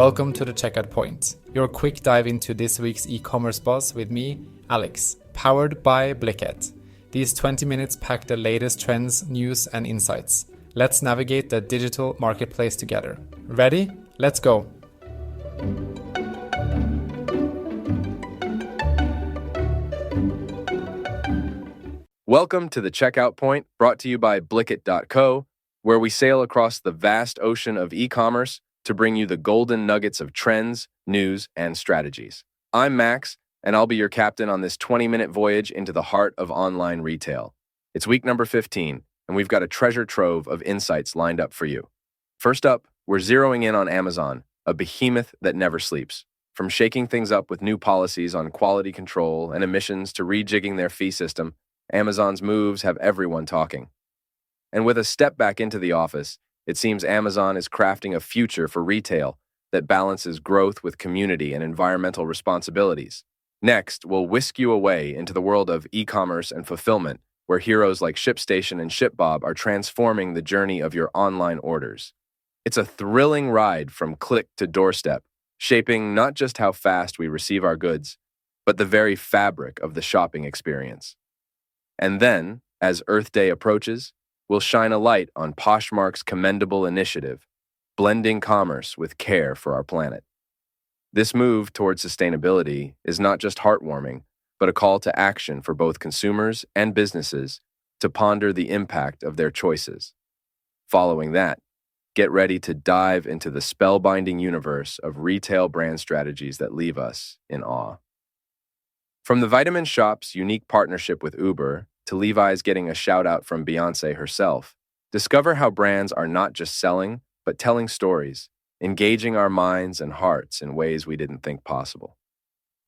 Welcome to the Checkout Point, your quick dive into this week's e-commerce buzz with me, Alex, powered by Blicket. These 20 minutes pack the latest trends, news, and insights. Let's navigate the digital marketplace together. Ready? Let's go! Welcome to the Checkout Point, brought to you by Blicket.co, where we sail across the vast ocean of e-commerce to bring you the golden nuggets of trends, news, and strategies. I'm Max, and I'll be your captain on this 20-minute voyage into the heart of online retail. It's week number 15, and we've got a treasure trove of insights lined up for you. First up, we're zeroing in on Amazon, a behemoth that never sleeps. From shaking things up with new policies on quality control and emissions to rejigging their fee system, Amazon's moves have everyone talking. And with a step back into the office, it seems Amazon is crafting a future for retail that balances growth with community and environmental responsibilities. Next, we'll whisk you away into the world of e-commerce and fulfillment, where heroes like ShipStation and ShipBob are transforming the journey of your online orders. It's a thrilling ride from click to doorstep, shaping not just how fast we receive our goods, but the very fabric of the shopping experience. And then, as Earth Day approaches, we'll shine a light on Poshmark's commendable initiative, blending commerce with care for our planet. This move toward sustainability is not just heartwarming, but a call to action for both consumers and businesses to ponder the impact of their choices. Following that, get ready to dive into the spellbinding universe of retail brand strategies that leave us in awe. From the Vitamin Shop's unique partnership with Uber to Levi's getting a shout-out from Beyoncé herself, discover how brands are not just selling, but telling stories, engaging our minds and hearts in ways we didn't think possible.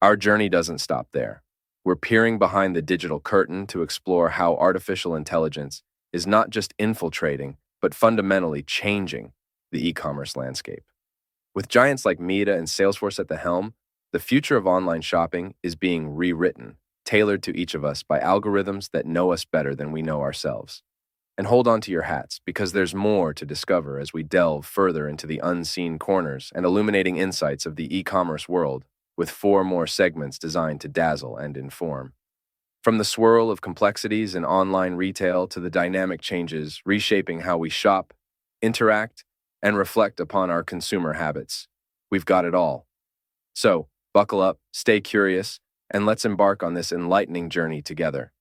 Our journey doesn't stop there. We're peering behind the digital curtain to explore how artificial intelligence is not just infiltrating, but fundamentally changing the e-commerce landscape. With giants like Meta and Salesforce at the helm, the future of online shopping is being rewritten, tailored to each of us by algorithms that know us better than we know ourselves. And hold on to your hats, because there's more to discover as we delve further into the unseen corners and illuminating insights of the e-commerce world, with 4 more segments designed to dazzle and inform. From the swirl of complexities in online retail to the dynamic changes reshaping how we shop, interact, and reflect upon our consumer habits, we've got it all. So, buckle up, stay curious, and let's embark on this enlightening journey together.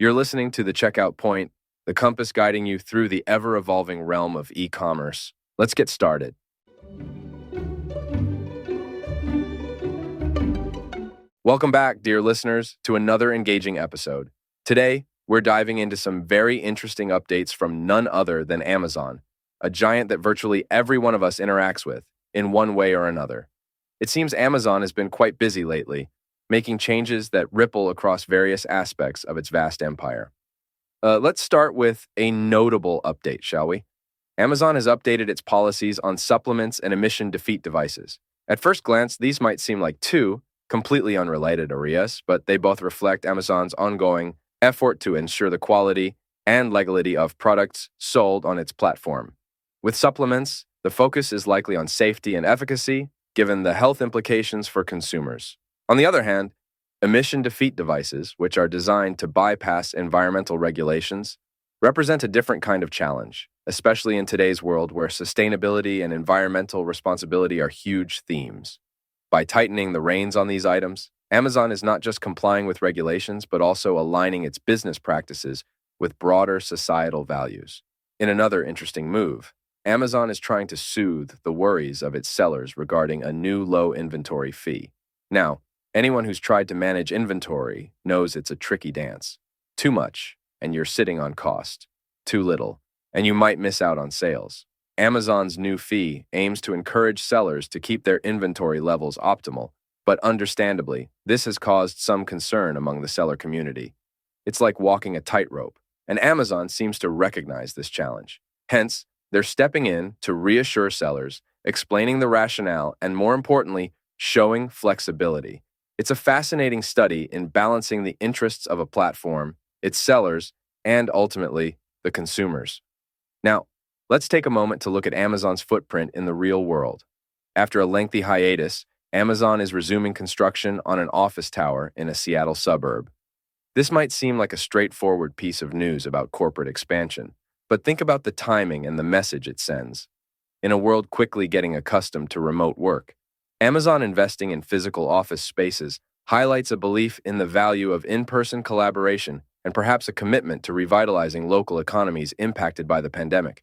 You're listening to The Checkout Point, the compass guiding you through the ever-evolving realm of e-commerce. Let's get started. Welcome back, dear listeners, to another engaging episode. Today, we're diving into some very interesting updates from none other than Amazon, a giant that virtually every one of us interacts with, in one way or another. It seems Amazon has been quite busy lately, making changes that ripple across various aspects of its vast empire. Let's start with a notable update, shall we? Amazon has updated its policies on supplements and emission defeat devices. At first glance, these might seem like two completely unrelated areas, but they both reflect Amazon's ongoing effort to ensure the quality and legality of products sold on its platform. With supplements, the focus is likely on safety and efficacy, given the health implications for consumers. On the other hand, emission defeat devices, which are designed to bypass environmental regulations, represent a different kind of challenge, especially in today's world where sustainability and environmental responsibility are huge themes. By tightening the reins on these items, Amazon is not just complying with regulations, but also aligning its business practices with broader societal values. In another interesting move, Amazon is trying to soothe the worries of its sellers regarding a new low inventory fee. Now, anyone who's tried to manage inventory knows it's a tricky dance. Too much, and you're sitting on cost. Too little, and you might miss out on sales. Amazon's new fee aims to encourage sellers to keep their inventory levels optimal, but understandably, this has caused some concern among the seller community. It's like walking a tightrope, and Amazon seems to recognize this challenge. Hence, they're stepping in to reassure sellers, explaining the rationale, and more importantly, showing flexibility. It's a fascinating study in balancing the interests of a platform, its sellers, and ultimately, the consumers. Now, let's take a moment to look at Amazon's footprint in the real world. After a lengthy hiatus, Amazon is resuming construction on an office tower in a Seattle suburb. This might seem like a straightforward piece of news about corporate expansion, but think about the timing and the message it sends. In a world quickly getting accustomed to remote work, Amazon investing in physical office spaces highlights a belief in the value of in-person collaboration and perhaps a commitment to revitalizing local economies impacted by the pandemic.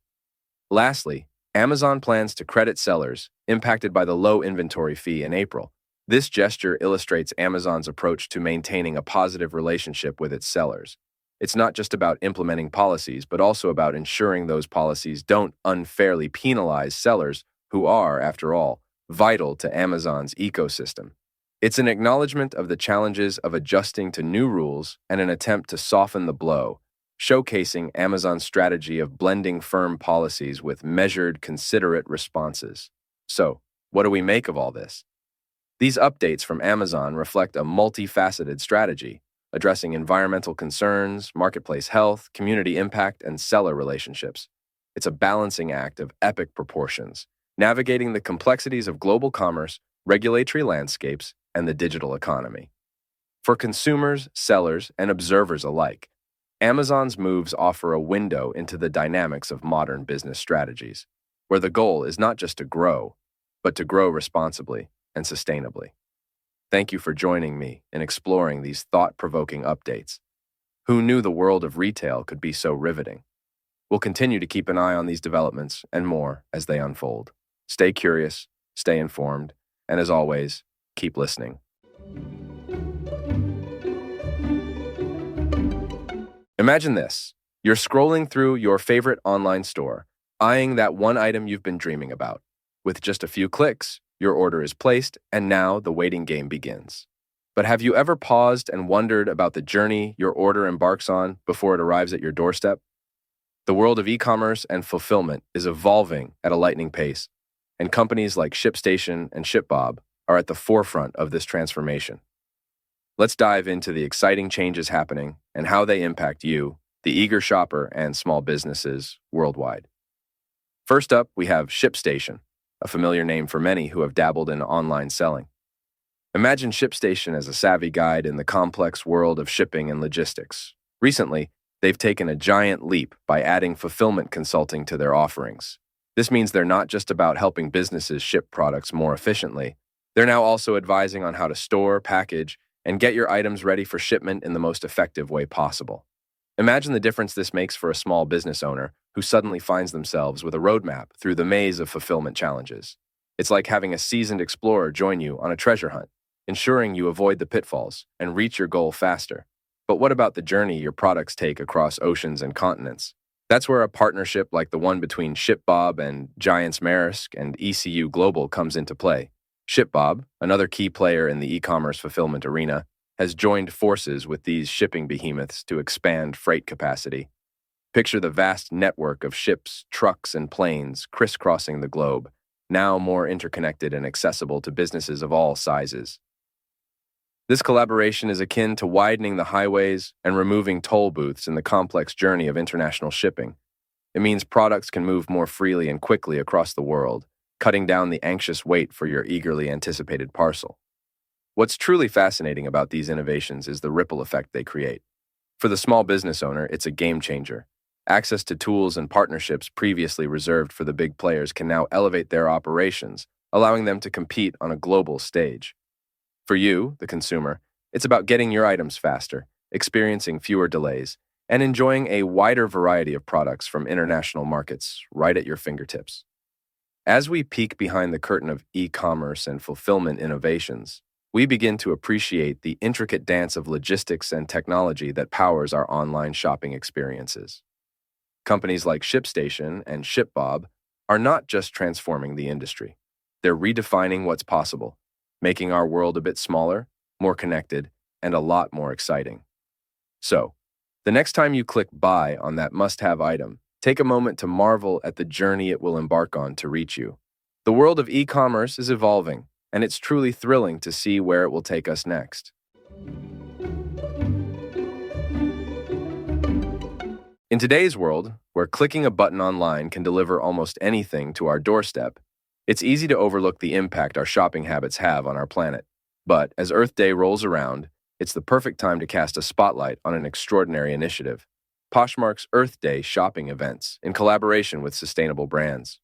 Lastly, Amazon plans to credit sellers impacted by the low inventory fee in April. This gesture illustrates Amazon's approach to maintaining a positive relationship with its sellers. It's not just about implementing policies, but also about ensuring those policies don't unfairly penalize sellers who are, after all, vital to Amazon's ecosystem. It's an acknowledgement of the challenges of adjusting to new rules and an attempt to soften the blow, showcasing Amazon's strategy of blending firm policies with measured, considerate responses. So, what do we make of all this? These updates from Amazon reflect a multifaceted strategy, addressing environmental concerns, marketplace health, community impact, and seller relationships. It's a balancing act of epic proportions, navigating the complexities of global commerce, regulatory landscapes, and the digital economy. For consumers, sellers, and observers alike, Amazon's moves offer a window into the dynamics of modern business strategies, where the goal is not just to grow, but to grow responsibly and sustainably. Thank you for joining me in exploring these thought-provoking updates. Who knew the world of retail could be so riveting? We'll continue to keep an eye on these developments and more as they unfold. Stay curious, stay informed, and as always, keep listening. Imagine this. You're scrolling through your favorite online store, eyeing that one item you've been dreaming about. With just a few clicks, your order is placed, and now the waiting game begins. But have you ever paused and wondered about the journey your order embarks on before it arrives at your doorstep? The world of e-commerce and fulfillment is evolving at a lightning pace, and companies like ShipStation and ShipBob are at the forefront of this transformation. Let's dive into the exciting changes happening and how they impact you, the eager shopper, and small businesses worldwide. First up, we have ShipStation, a familiar name for many who have dabbled in online selling. Imagine ShipStation as a savvy guide in the complex world of shipping and logistics. Recently, they've taken a giant leap by adding fulfillment consulting to their offerings. This means they're not just about helping businesses ship products more efficiently. They're now also advising on how to store, package, and get your items ready for shipment in the most effective way possible. Imagine the difference this makes for a small business owner who suddenly finds themselves with a roadmap through the maze of fulfillment challenges. It's like having a seasoned explorer join you on a treasure hunt, ensuring you avoid the pitfalls and reach your goal faster. But what about the journey your products take across oceans and continents? That's where a partnership like the one between ShipBob and Giants Maersk and ECU Global comes into play. ShipBob, another key player in the e-commerce fulfillment arena, has joined forces with these shipping behemoths to expand freight capacity. Picture the vast network of ships, trucks, and planes crisscrossing the globe, now more interconnected and accessible to businesses of all sizes. This collaboration is akin to widening the highways and removing toll booths in the complex journey of international shipping. It means products can move more freely and quickly across the world, cutting down the anxious wait for your eagerly anticipated parcel. What's truly fascinating about these innovations is the ripple effect they create. For the small business owner, it's a game changer. Access to tools and partnerships previously reserved for the big players can now elevate their operations, allowing them to compete on a global stage. For you, the consumer, it's about getting your items faster, experiencing fewer delays, and enjoying a wider variety of products from international markets right at your fingertips. As we peek behind the curtain of e-commerce and fulfillment innovations, we begin to appreciate the intricate dance of logistics and technology that powers our online shopping experiences. Companies like ShipStation and ShipBob are not just transforming the industry. They're redefining what's possible, making our world a bit smaller, more connected, and a lot more exciting. So, the next time you click buy on that must-have item, take a moment to marvel at the journey it will embark on to reach you. The world of e-commerce is evolving, and it's truly thrilling to see where it will take us next. In today's world, where clicking a button online can deliver almost anything to our doorstep, It's easy to overlook the impact our shopping habits have on our planet. But as Earth Day rolls around, it's the perfect time to cast a spotlight on an extraordinary initiative: Poshmark's Earth Day shopping events in collaboration with sustainable brands.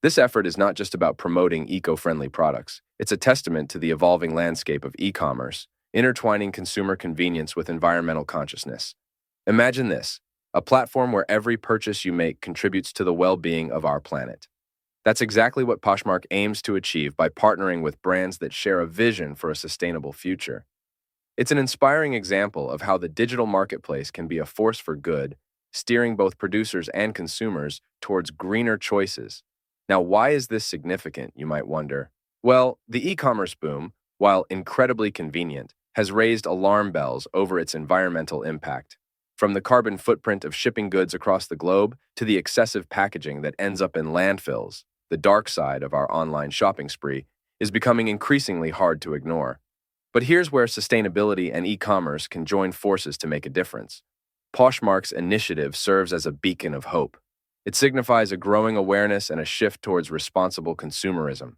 This effort is not just about promoting eco-friendly products. It's a testament to the evolving landscape of e-commerce, intertwining consumer convenience with environmental consciousness. Imagine this: a platform where every purchase you make contributes to the well-being of our planet. That's exactly what Poshmark aims to achieve by partnering with brands that share a vision for a sustainable future. It's an inspiring example of how the digital marketplace can be a force for good, steering both producers and consumers towards greener choices. Now, why is this significant, you might wonder? Well, the e-commerce boom, while incredibly convenient, has raised alarm bells over its environmental impact. From the carbon footprint of shipping goods across the globe to the excessive packaging that ends up in landfills, the dark side of our online shopping spree is becoming increasingly hard to ignore. But here's where sustainability and e-commerce can join forces to make a difference. Poshmark's initiative serves as a beacon of hope. It signifies a growing awareness and a shift towards responsible consumerism.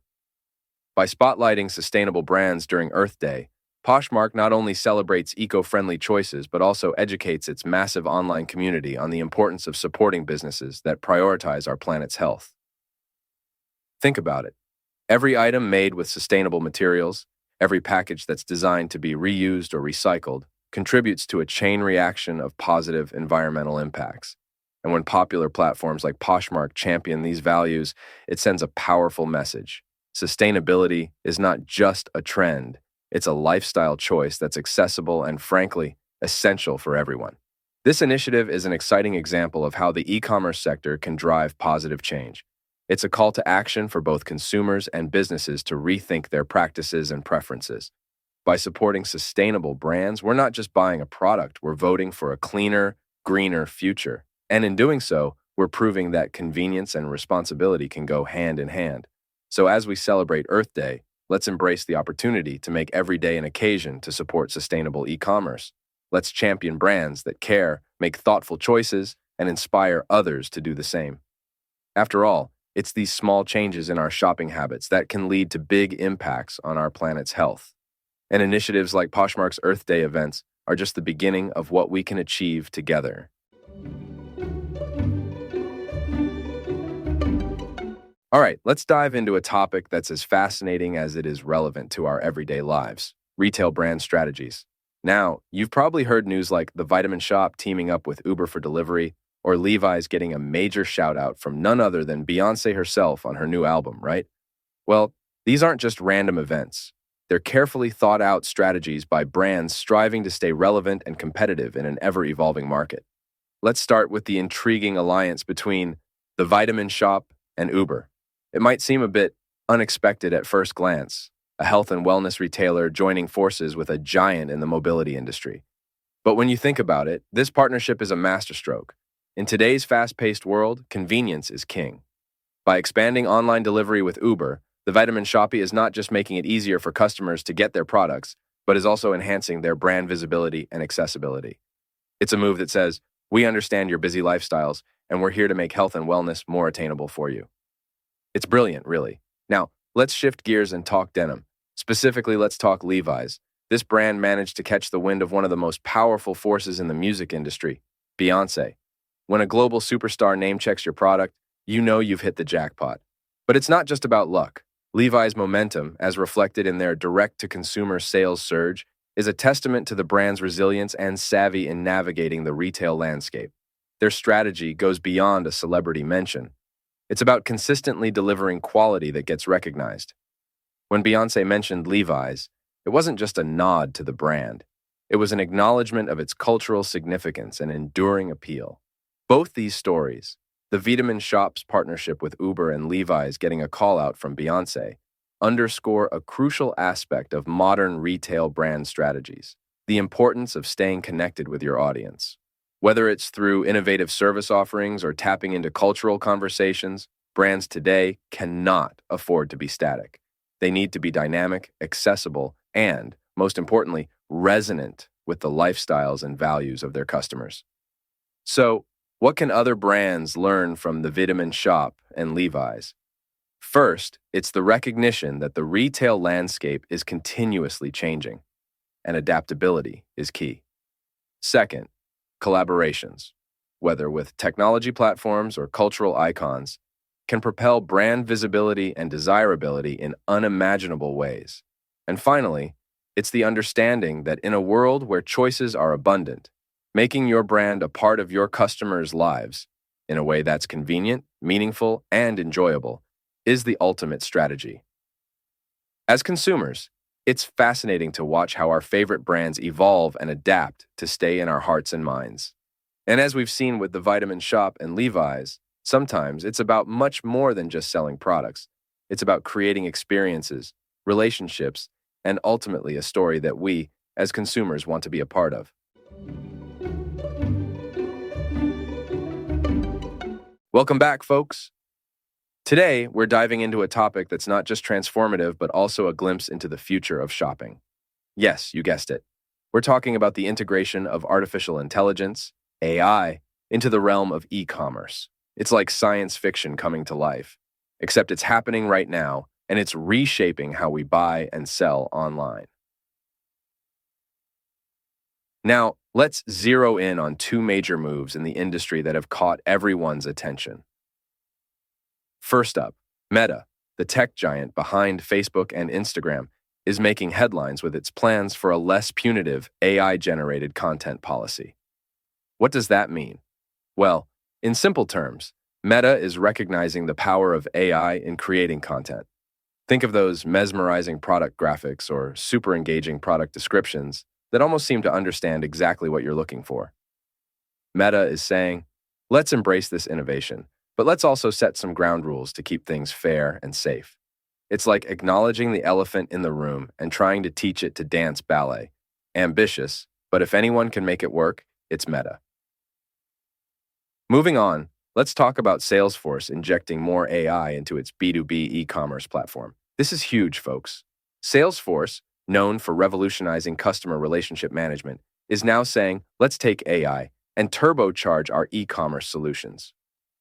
By spotlighting sustainable brands during Earth Day, Poshmark not only celebrates eco-friendly choices but also educates its massive online community on the importance of supporting businesses that prioritize our planet's health. Think about it. Every item made with sustainable materials, every package that's designed to be reused or recycled, contributes to a chain reaction of positive environmental impacts. And when popular platforms like Poshmark champion these values, it sends a powerful message. Sustainability is not just a trend, it's a lifestyle choice that's accessible and, frankly, essential for everyone. This initiative is an exciting example of how the e-commerce sector can drive positive change. It's a call to action for both consumers and businesses to rethink their practices and preferences. By supporting sustainable brands, we're not just buying a product, we're voting for a cleaner, greener future. And in doing so, we're proving that convenience and responsibility can go hand in hand. So as we celebrate Earth Day, let's embrace the opportunity to make every day an occasion to support sustainable e-commerce. Let's champion brands that care, make thoughtful choices, and inspire others to do the same. After all, it's these small changes in our shopping habits that can lead to big impacts on our planet's health. And initiatives like Poshmark's Earth Day events are just the beginning of what we can achieve together. All right, let's dive into a topic that's as fascinating as it is relevant to our everyday lives: retail brand strategies. Now, you've probably heard news like The Vitamin Shoppe teaming up with Uber for delivery, or Levi's getting a major shout-out from none other than Beyoncé herself on her new album, right? Well, these aren't just random events. They're carefully thought-out strategies by brands striving to stay relevant and competitive in an ever-evolving market. Let's start with the intriguing alliance between The Vitamin Shoppe and Uber. It might seem a bit unexpected at first glance, a health and wellness retailer joining forces with a giant in the mobility industry. But when you think about it, this partnership is a masterstroke. In today's fast-paced world, convenience is king. By expanding online delivery with Uber, The Vitamin Shoppe is not just making it easier for customers to get their products, but is also enhancing their brand visibility and accessibility. It's a move that says, we understand your busy lifestyles, and we're here to make health and wellness more attainable for you. It's brilliant, really. Now, let's shift gears and talk denim. Specifically, let's talk Levi's. This brand managed to catch the wind of one of the most powerful forces in the music industry, Beyoncé. When a global superstar name-checks your product, you know you've hit the jackpot. But it's not just about luck. Levi's momentum, as reflected in their direct-to-consumer sales surge, is a testament to the brand's resilience and savvy in navigating the retail landscape. Their strategy goes beyond a celebrity mention. It's about consistently delivering quality that gets recognized. When Beyoncé mentioned Levi's, it wasn't just a nod to the brand. It was an acknowledgement of its cultural significance and enduring appeal. Both these stories, the Vitamin Shoppe's partnership with Uber and Levi's getting a call-out from Beyoncé, underscore a crucial aspect of modern retail brand strategies: the importance of staying connected with your audience. Whether it's through innovative service offerings or tapping into cultural conversations, brands today cannot afford to be static. They need to be dynamic, accessible, and, most importantly, resonant with the lifestyles and values of their customers. So, what can other brands learn from the Vitamin Shoppe and Levi's? First, it's the recognition that the retail landscape is continuously changing, and adaptability is key. Second, collaborations, whether with technology platforms or cultural icons, can propel brand visibility and desirability in unimaginable ways. And finally, it's the understanding that in a world where choices are abundant, making your brand a part of your customers' lives in a way that's convenient, meaningful, and enjoyable is the ultimate strategy. As consumers, it's fascinating to watch how our favorite brands evolve and adapt to stay in our hearts and minds. And as we've seen with the Vitamin Shoppe and Levi's, sometimes it's about much more than just selling products. It's about creating experiences, relationships, and ultimately a story that we, as consumers, want to be a part of. Welcome back, folks. Today, we're diving into a topic that's not just transformative, but also a glimpse into the future of shopping. Yes, you guessed it. We're talking about the integration of artificial intelligence, AI, into the realm of e-commerce. It's like science fiction coming to life, except it's happening right now, and it's reshaping how we buy and sell online. Now, let's zero in on two major moves in the industry that have caught everyone's attention. First up, Meta, the tech giant behind Facebook and Instagram, is making headlines with its plans for a less punitive AI-generated content policy. What does that mean? Well, in simple terms, Meta is recognizing the power of AI in creating content. Think of those mesmerizing product graphics or super engaging product descriptions that almost seem to understand exactly what you're looking for. Meta is saying, let's embrace this innovation, but let's also set some ground rules to keep things fair and safe. It's like acknowledging the elephant in the room and trying to teach it to dance ballet. Ambitious, but if anyone can make it work, it's Meta. Moving on, let's talk about Salesforce injecting more AI into its B2B e-commerce platform. This is huge, folks. Salesforce, known for revolutionizing customer relationship management, is now saying, let's take AI and turbocharge our e-commerce solutions.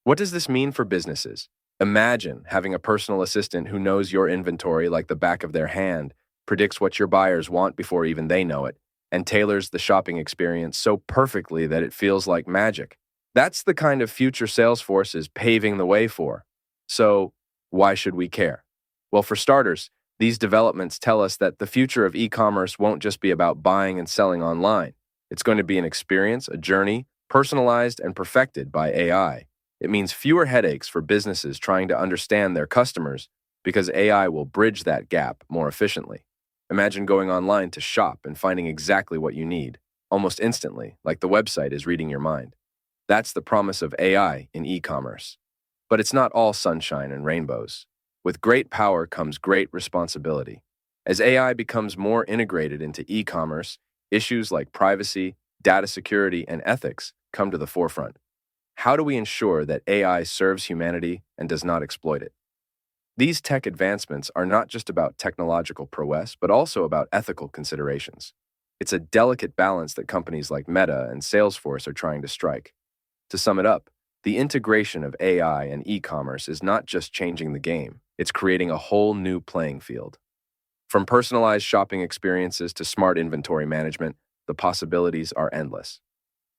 What does this mean for businesses? Imagine having a personal assistant who knows your inventory like the back of their hand, predicts what your buyers want before even they know it, and tailors the shopping experience so perfectly that it feels like magic. That's the kind of future Salesforce is paving the way for. So, why should we care? Well, for starters, these developments tell us that the future of e-commerce won't just be about buying and selling online. It's going to be an experience, a journey, personalized and perfected by AI. It means fewer headaches for businesses trying to understand their customers because AI will bridge that gap more efficiently. Imagine going online to shop and finding exactly what you need, almost instantly, like the website is reading your mind. That's the promise of AI in e-commerce. But it's not all sunshine and rainbows. With great power comes great responsibility. As AI becomes more integrated into e-commerce, issues like privacy, data security, and ethics come to the forefront. How do we ensure that AI serves humanity and does not exploit it? These tech advancements are not just about technological prowess, but also about ethical considerations. It's a delicate balance that companies like Meta and Salesforce are trying to strike. To sum it up, the integration of AI and e-commerce is not just changing the game, it's creating a whole new playing field. From personalized shopping experiences to smart inventory management, the possibilities are endless.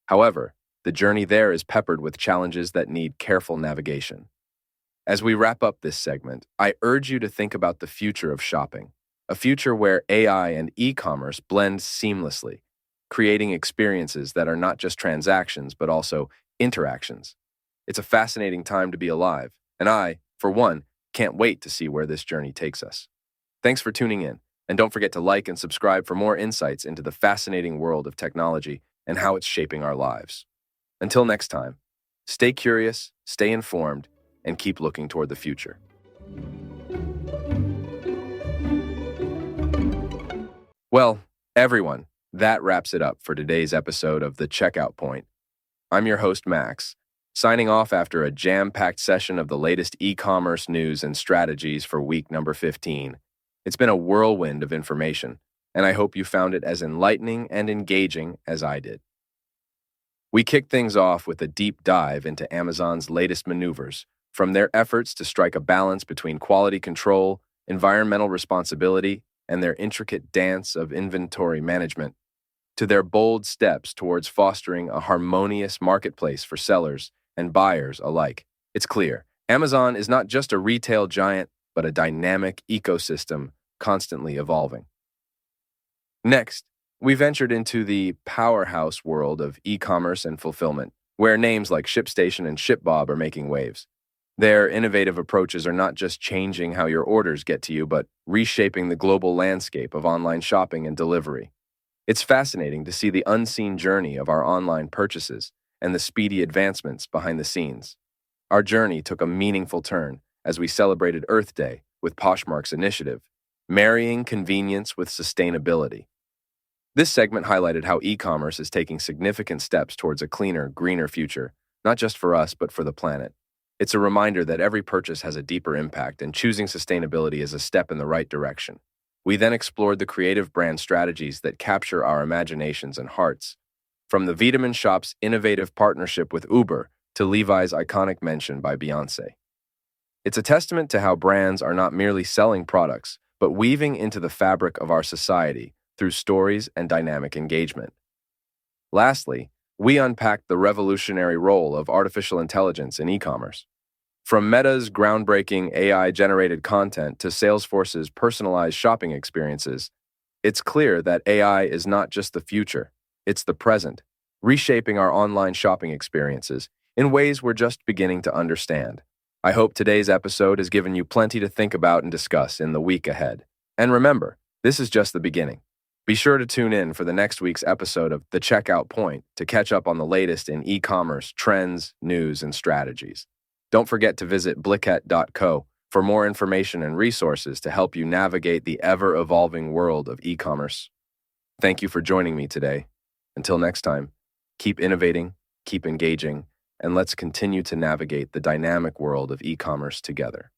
However, the journey there is peppered with challenges that need careful navigation. As we wrap up this segment, I urge you to think about the future of shopping, a future where AI and e-commerce blend seamlessly, creating experiences that are not just transactions, but also interactions. It's a fascinating time to be alive, and I, for one, can't wait to see where this journey takes us. Thanks for tuning in, and don't forget to like and subscribe for more insights into the fascinating world of technology and how it's shaping our lives. Until next time, stay curious, stay informed, and keep looking toward the future. Well, everyone, that wraps it up for today's episode of The Checkout Point. I'm your host, Max, signing off after a jam-packed session of the latest e-commerce news and strategies for week number 15. It's been a whirlwind of information, and I hope you found it as enlightening and engaging as I did. We kicked things off with a deep dive into Amazon's latest maneuvers, From their efforts to strike a balance between quality control, environmental responsibility, and their intricate dance of inventory management, to their bold steps towards fostering a harmonious marketplace for sellers and buyers alike. It's clear, Amazon is not just a retail giant, but a dynamic ecosystem constantly evolving. Next, we ventured into the powerhouse world of e-commerce and fulfillment, where names like ShipStation and ShipBob are making waves. Their innovative approaches are not just changing how your orders get to you, but reshaping the global landscape of online shopping and delivery. It's fascinating to see the unseen journey of our online purchases and the speedy advancements behind the scenes. Our journey took a meaningful turn as we celebrated Earth Day with Poshmark's initiative, marrying convenience with sustainability. This segment highlighted how e-commerce is taking significant steps towards a cleaner, greener future, not just for us, but for the planet. It's a reminder that every purchase has a deeper impact, and choosing sustainability is a step in the right direction. We then explored the creative brand strategies that capture our imaginations and hearts. From the Vitamin Shop's innovative partnership with Uber to Levi's iconic mention by Beyoncé. It's a testament to how brands are not merely selling products, but weaving into the fabric of our society through stories and dynamic engagement. Lastly, we unpacked the revolutionary role of artificial intelligence in e-commerce. From Meta's groundbreaking AI-generated content to Salesforce's personalized shopping experiences, it's clear that AI is not just the future, it's the present, reshaping our online shopping experiences in ways we're just beginning to understand. I hope today's episode has given you plenty to think about and discuss in the week ahead. And remember, this is just the beginning. Be sure to tune in for the next week's episode of The Checkout Point to catch up on the latest in e-commerce trends, news, and strategies. Don't forget to visit blicket.co for more information and resources to help you navigate the ever-evolving world of e-commerce. Thank you for joining me today. Until next time, keep innovating, keep engaging, and let's continue to navigate the dynamic world of e-commerce together.